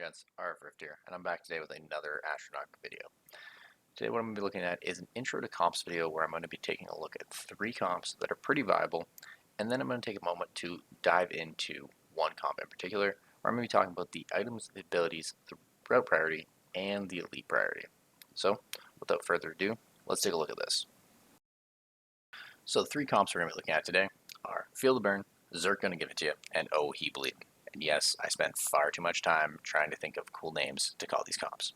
gents, RF here, and I'm back today with another Astronarch video. Today what I'm going to be looking at is an intro to comps video where I'm going to be taking a look at 3 comps that are pretty viable, and then I'm going to take a moment to dive into one comp in particular, where I'm going to be talking about the items, the abilities, the route priority, and the elite priority. So, without further ado, let's take a look at this. So the 3 comps we're going to be looking at today are Filiburn, Zerk gonna give it to you, and Oh He Bleeding. And yes, I spent far too much time trying to think of cool names to call these comps.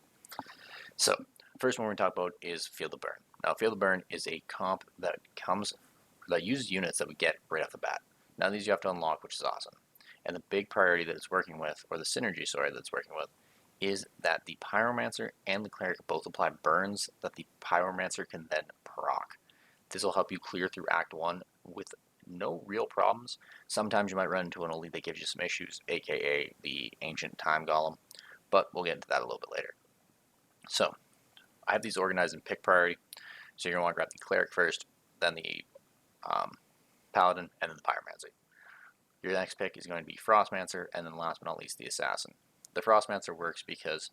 So, first one we're going to talk about is Filiburn. Now, Filiburn is a comp that uses units that we get right off the bat. Now, these you have to unlock, which is awesome. And the big priority that it's working with, or the synergy, sorry, that it's working with, is that the Pyromancer and the Cleric both apply burns that the Pyromancer can then proc. This will help you clear through Act 1 with no real problems. Sometimes you might run into an elite that gives you some issues, aka the Ancient Time Golem, but we'll get into that a little bit later. So, I have these organized in pick priority, so you're going to want to grab the Cleric first, then the Paladin, and then the Pyromancer. Your next pick is going to be Frostmancer, and then last but not least, the Assassin. The Frostmancer works because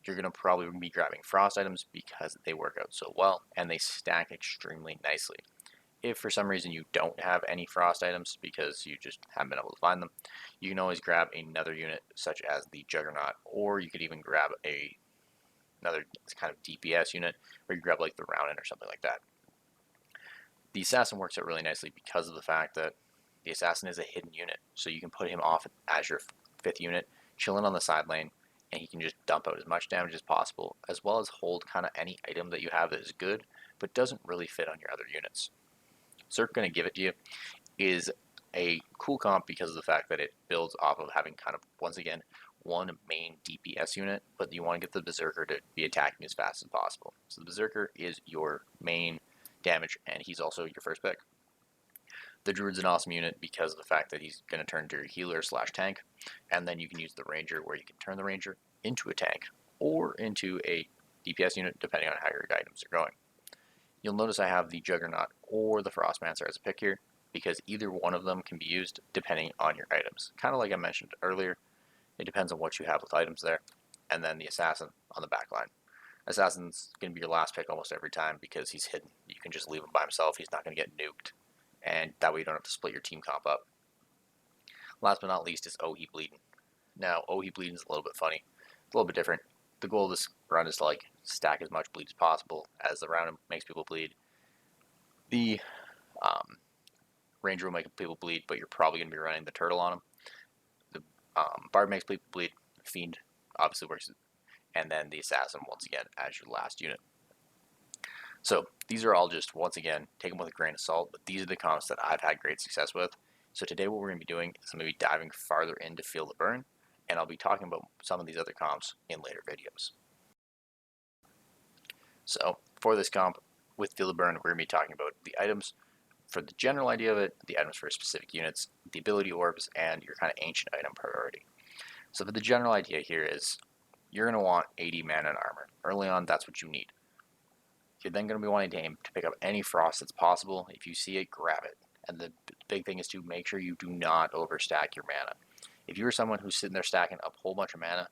you're going to probably be grabbing Frost items because they work out so well, and they stack extremely nicely. If for some reason you don't have any Frost items because you just haven't been able to find them, you can always grab another unit such as the Juggernaut, or you could even grab another kind of DPS unit, or you grab like the Roundin or something like that. The Assassin works out really nicely because of the fact that the Assassin is a hidden unit, so you can put him off as your 5th unit, chilling on the side lane, and he can just dump out as much damage as possible, as well as hold kind of any item that you have that is good, but doesn't really fit on your other units. Zerk gonna give it to you is a cool comp because of the fact that it builds off of having kind of, once again, one main DPS unit, but you want to get the Berserker to be attacking as fast as possible. So the Berserker is your main damage, and he's also your first pick. The Druid's an awesome unit because of the fact that he's going to turn to your healer / tank, and then you can use the Ranger where you can turn the Ranger into a tank or into a DPS unit depending on how your items are going. You'll notice I have the Juggernaut or the Frostmancer as a pick here because either one of them can be used depending on your items. Kind of like I mentioned earlier, it depends on what you have with items there. And then the Assassin on the back line. Assassin's going to be your last pick almost every time because he's hidden. You can just leave him by himself. He's not going to get nuked. And that way you don't have to split your team comp up. Last but not least is Oh He Bleeding. Now, Oh He Bleeding is a little bit funny. A little bit different. The goal of this run is to like stack as much bleed as possible as the round makes people bleed. The Ranger will make people bleed, but you're probably going to be running the Turtle on him. The Bard makes people bleed. Fiend obviously works, and then the Assassin once again as your last unit. So these are all just, once again, take them with a grain of salt, but these are the comps that I've had great success with. So today what we're going to be doing is I'm going to be diving farther into Filiburn, and I'll be talking about some of these other comps in later videos. So for this comp with Filiburn, we're going to be talking about the items for the general idea of it, the items for specific units, the ability orbs, and your kind of ancient item priority. So for the general idea here is you're going to want 80 mana and armor. Early on, that's what you need. You're then going to be wanting to aim to pick up any frost that's possible. If you see it, grab it. And the big thing is to make sure you do not overstack your mana. If you're someone who's sitting there stacking up a whole bunch of mana,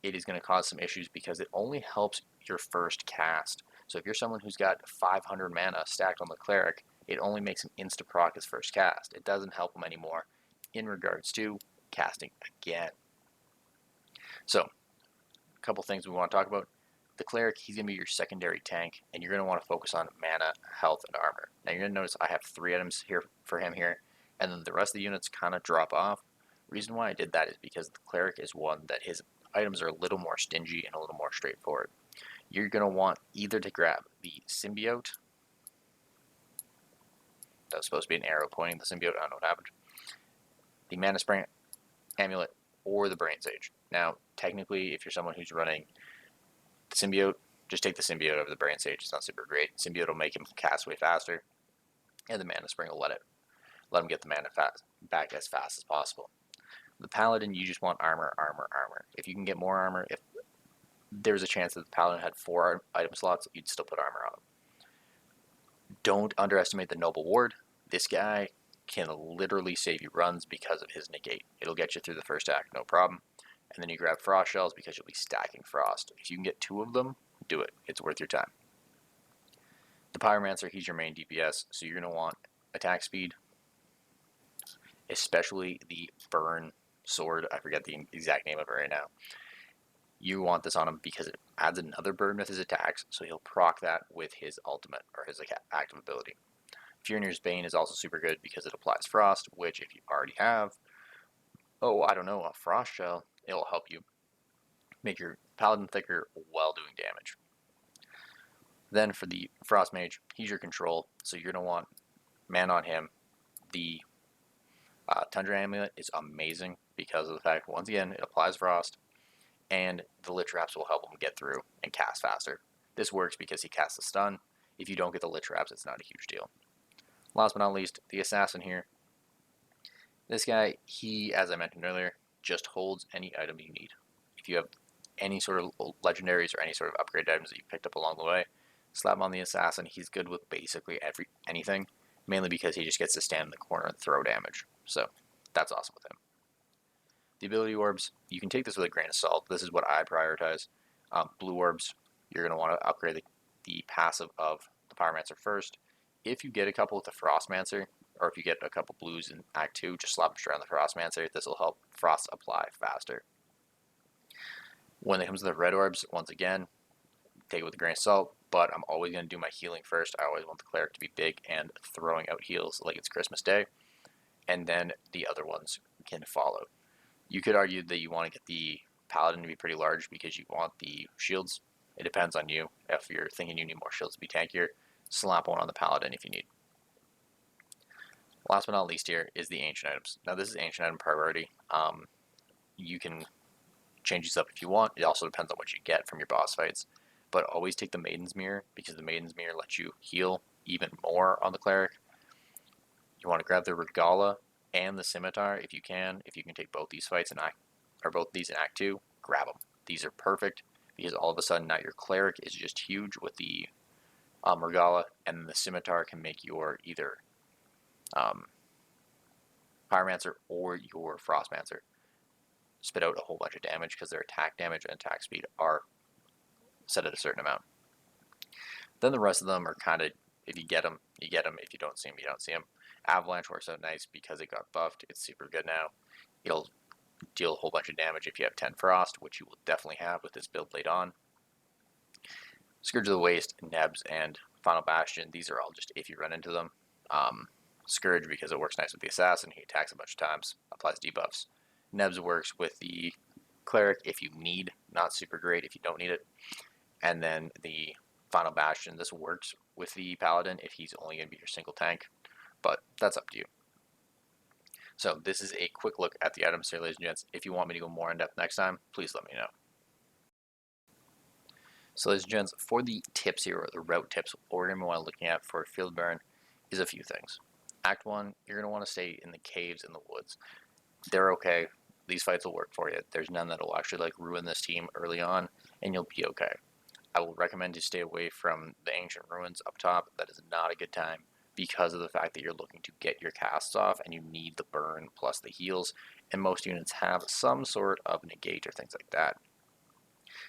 it is going to cause some issues because it only helps your first cast. So if you're someone who's got 500 mana stacked on the Cleric, it only makes him insta-proc his first cast. It doesn't help him anymore in regards to casting again. So, a couple things we want to talk about. The Cleric, he's going to be your secondary tank, and you're going to want to focus on mana, health, and armor. Now you're going to notice I have 3 items here for him here, and then the rest of the units kind of drop off. The reason why I did that is because the Cleric is one that his items are a little more stingy and a little more straightforward. You're going to want either to grab the Symbiote. That was supposed to be an arrow pointing the Symbiote. I don't know what happened. The Mana Spring Amulet or the Brain Sage. Now, technically, if you're someone who's running the Symbiote, just take the Symbiote over the Brain Sage. It's not super great. Symbiote will make him cast way faster, and the Mana Spring will let him get the mana back as fast as possible. The Paladin, you just want armor, armor, armor. If you can get more armor, if there's a chance that the Paladin had 4 item slots, you'd still put armor on him. Don't underestimate the Noble Ward. This guy can literally save you runs because of his negate. It'll get you through the first act, no problem. And then you grab frost shells because you'll be stacking frost. If you can get 2 of them, do it. It's worth your time. The Pyromancer, he's your main DPS, so you're going to want attack speed, especially the burn sword. I forget the exact name of it right now. You want this on him because it adds another burn with his attacks, so he'll proc that with his ultimate, or his active ability. Fionier's Bane is also super good because it applies frost, which if you already have, a frost shell, it'll help you make your paladin thicker while doing damage. Then for the Frost Mage, he's your control, so you're going to want man on him. The Tundra Amulet is amazing because of the fact, once again, it applies frost, and the Lich Traps will help him get through and cast faster. This works because he casts a stun. If you don't get the Lich Traps, it's not a huge deal. Last but not least, the Assassin here. This guy, he, as I mentioned earlier, just holds any item you need. If you have any sort of legendaries or any sort of upgrade items that you picked up along the way, slap him on the Assassin. He's good with basically anything, mainly because he just gets to stand in the corner and throw damage. So that's awesome with him. The ability orbs, you can take this with a grain of salt. This is what I prioritize. Blue orbs, you're going to want to upgrade the passive of the Pyromancer first. If you get a couple with the Frostmancer, or if you get a couple blues in Act 2, just slap them straight on the Frostmancer. This will help Frost apply faster. When it comes to the red orbs, once again, take it with a grain of salt, but I'm always going to do my healing first. I always want the cleric to be big and throwing out heals like it's Christmas Day, and then the other ones can follow. You could argue that you want to get the paladin to be pretty large because you want the shields. It depends on you. If you're thinking you need more shields to be tankier, slap one on the paladin if you need. Last but not least here is the ancient items. Now this is ancient item priority. You can change these up if you want. It also depends on what you get from your boss fights. But always take the Maiden's Mirror because the Maiden's Mirror lets you heal even more on the cleric. You want to grab the Regala and the Scimitar if you can. If you can take both these fights both these in Act 2, grab them. These are perfect because all of a sudden now your cleric is just huge with the Regala, and the Scimitar can make your either Pyromancer or your Frostmancer spit out a whole bunch of damage because their attack damage and attack speed are set at a certain amount. Then the rest of them are kind of, if you get them, you get them. If you don't see them, you don't see them. Avalanche works out nice because it got buffed. It's super good now. It'll deal a whole bunch of damage if you have 10 Frost, which you will definitely have with this build laid on. Scourge of the Waste, Nebs, and Final Bastion, these are all just if you run into them. Scourge because it works nice with the Assassin. He attacks a bunch of times, applies debuffs. Nebs works with the Cleric if you need, not super great if you don't need it. And then the Final Bastion, this works with the Paladin if he's only going to be your single tank, but that's up to you. So this is a quick look at the items here, ladies and gents. If you want me to go more in depth next time, please let me know. So ladies and gents, for the tips here, or the route tips, what we're going to want to looking at for Filiburn is a few things. Act 1, you're going to want to stay in the caves in the woods. They're okay. These fights will work for you. There's none that will actually ruin this team early on, and you'll be okay. I will recommend you stay away from the ancient ruins up top. That is not a good time because of the fact that you're looking to get your casts off and you need the burn plus the heals, and most units have some sort of negate or things like that.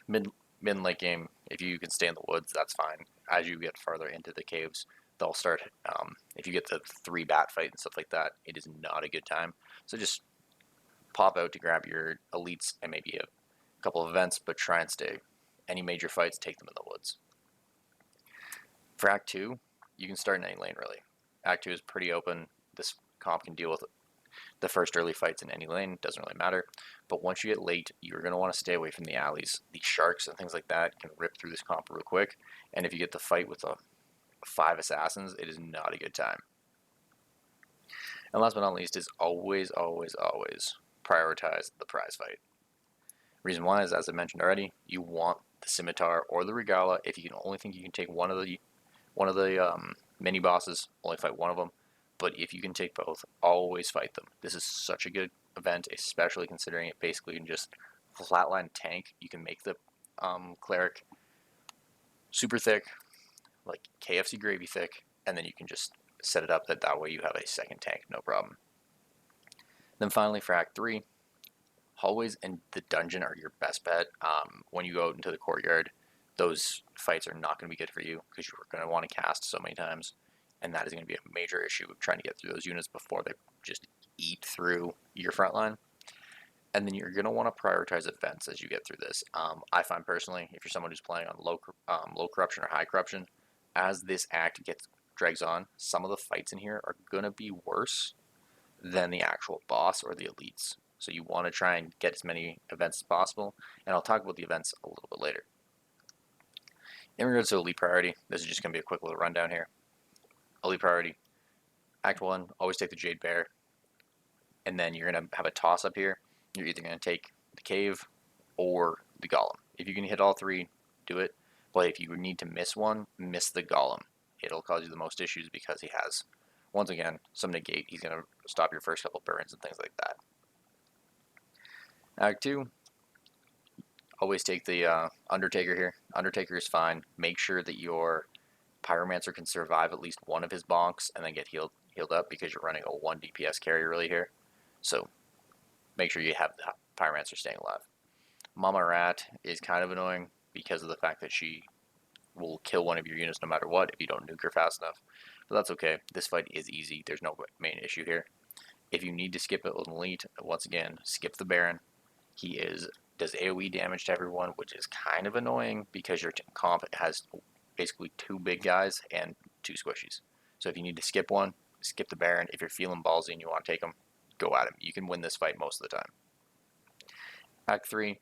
Mid and late game, if you can stay in the woods, that's fine. As you get farther into the caves, they'll start, if you get the 3 bat fight and stuff like that, it is not a good time. So just pop out to grab your elites and maybe a couple of events, but try and stay. Any major fights, take them in the woods. For Act 2, you can start in any lane, really. Act 2 is pretty open. This comp can deal with the first early fights in any lane, doesn't really matter. But once you get late, you're going to want to stay away from the alleys. The sharks and things like that can rip through this comp real quick, and if you get the fight with the 5 assassins, it is not a good time. And last but not least is always, always, always prioritize the prize fight. Reason why is, as I mentioned already, you want the Scimitar or the Regala. If you can only think you can take one of the mini bosses, only fight one of them. But if you can take both, always fight them. This is such a good event, especially considering it basically can just flatline tank. You can make the cleric super thick, like KFC gravy thick, and then you can just set it up that way you have a second tank, no problem. Then finally for Act 3, hallways and the dungeon are your best bet. When you go out into the courtyard, those fights are not going to be good for you because you're going to want to cast so many times, and that is going to be a major issue of trying to get through those units before they just eat through your front line. And then you're going to want to prioritize events as you get through this. I find personally, if you're someone who's playing on low corruption or high corruption, as this act drags on, some of the fights in here are going to be worse than the actual boss or the elites. So you want to try and get as many events as possible, and I'll talk about the events a little bit later. In regards to elite priority, this is just going to be a quick little rundown here. Elite priority, Act 1, always take the Jade Bear, and then you're going to have a toss up here. You're either going to take the Cave or the Golem. If you can hit all three, do it, but if you need to miss one, miss the Golem. It'll cause you the most issues because he has, once again, some negate. He's going to stop your first couple burns and things like that. Act 2, always take the Undertaker here. Undertaker is fine. Make sure that your Pyromancer can survive at least one of his bonks and then get healed up because you're running a 1 DPS carry really here. So make sure you have the Pyromancer staying alive. Mama Rat is kind of annoying because of the fact that she will kill one of your units no matter what if you don't nuke her fast enough. But that's okay. This fight is easy. There's no main issue here. If you need to skip it with an elite, once again, skip the Baron. He does AoE damage to everyone, which is kind of annoying because your comp has basically 2 big guys and 2 squishies. So if you need to skip one, skip the Baron. If you're feeling ballsy and you want to take him, go at him. You can win this fight most of the time. Act 3,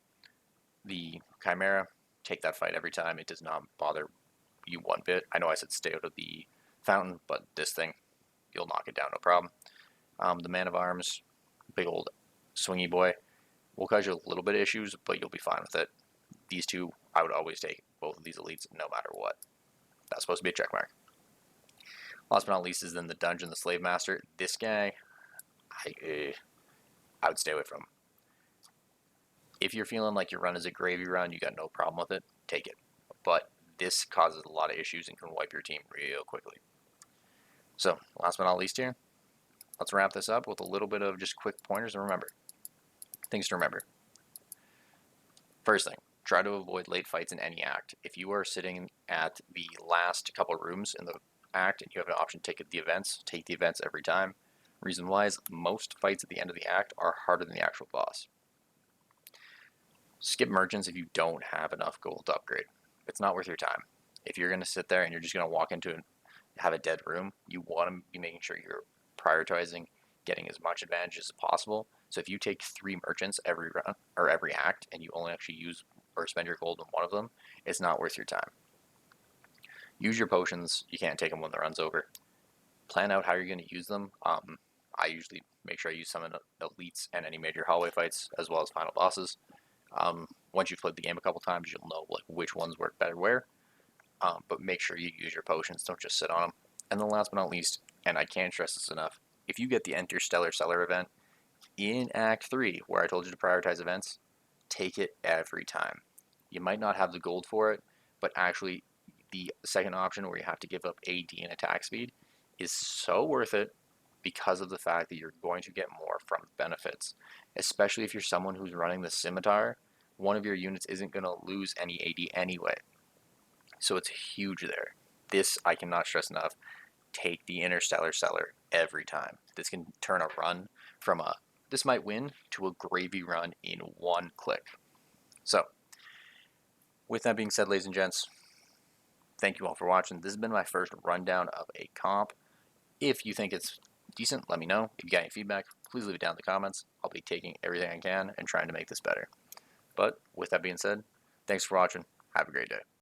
the Chimera, take that fight every time. It does not bother you one bit. I know I said stay out of the fountain, but this thing, you'll knock it down, no problem. The Man of Arms, big old swingy boy, will cause you a little bit of issues, but you'll be fine with it. These two, I would always take both of these elites no matter what. That's supposed to be a check mark. Last but not least is then the Dungeon, the Slave Master. This guy, I would stay away from. If you're feeling like your run is a gravy run, you got no problem with it, take it. But this causes a lot of issues and can wipe your team real quickly. So, last but not least here, let's wrap this up with a little bit of just quick pointers and remember. Things to remember. First thing, try to avoid late fights in any act. If you are sitting at the last couple rooms in the act and you have an option to take the events every time. Reason why is most fights at the end of the act are harder than the actual boss. Skip merchants if you don't have enough gold to upgrade. It's not worth your time. If you're going to sit there and you're just going to walk into and have a dead room, you want to be making sure you're prioritizing getting as much advantage as possible. So if you take 3 merchants every run or every act and you only actually use or spend your gold on one of them, it's not worth your time. Use your potions. You can't take them when the run's over. Plan out how you're going to use them. I usually make sure I use some in elites and any major hallway fights as well as final bosses. Once you've played the game a couple times, you'll know like which ones work better where. But make sure you use your potions. Don't just sit on them. And then last but not least, and I can't stress this enough, if you get the Interstellar Cellar event in Act 3, where I told you to prioritize events, take it every time. You might not have the gold for it, but actually the second option where you have to give up AD and attack speed is so worth it because of the fact that you're going to get more from benefits. Especially if you're someone who's running the Scimitar, one of your units isn't going to lose any AD anyway. So it's huge there. This, I cannot stress enough, take the Interstellar Cellar every time. This can turn a run from this might win to a gravy run in one click. So, with that being said, ladies and gents, thank you all for watching. This has been my first rundown of a comp. If you think it's decent, let me know. If you got any feedback, please leave it down in the comments. I'll be taking everything I can and trying to make this better. But with that being said, thanks for watching. Have a great day.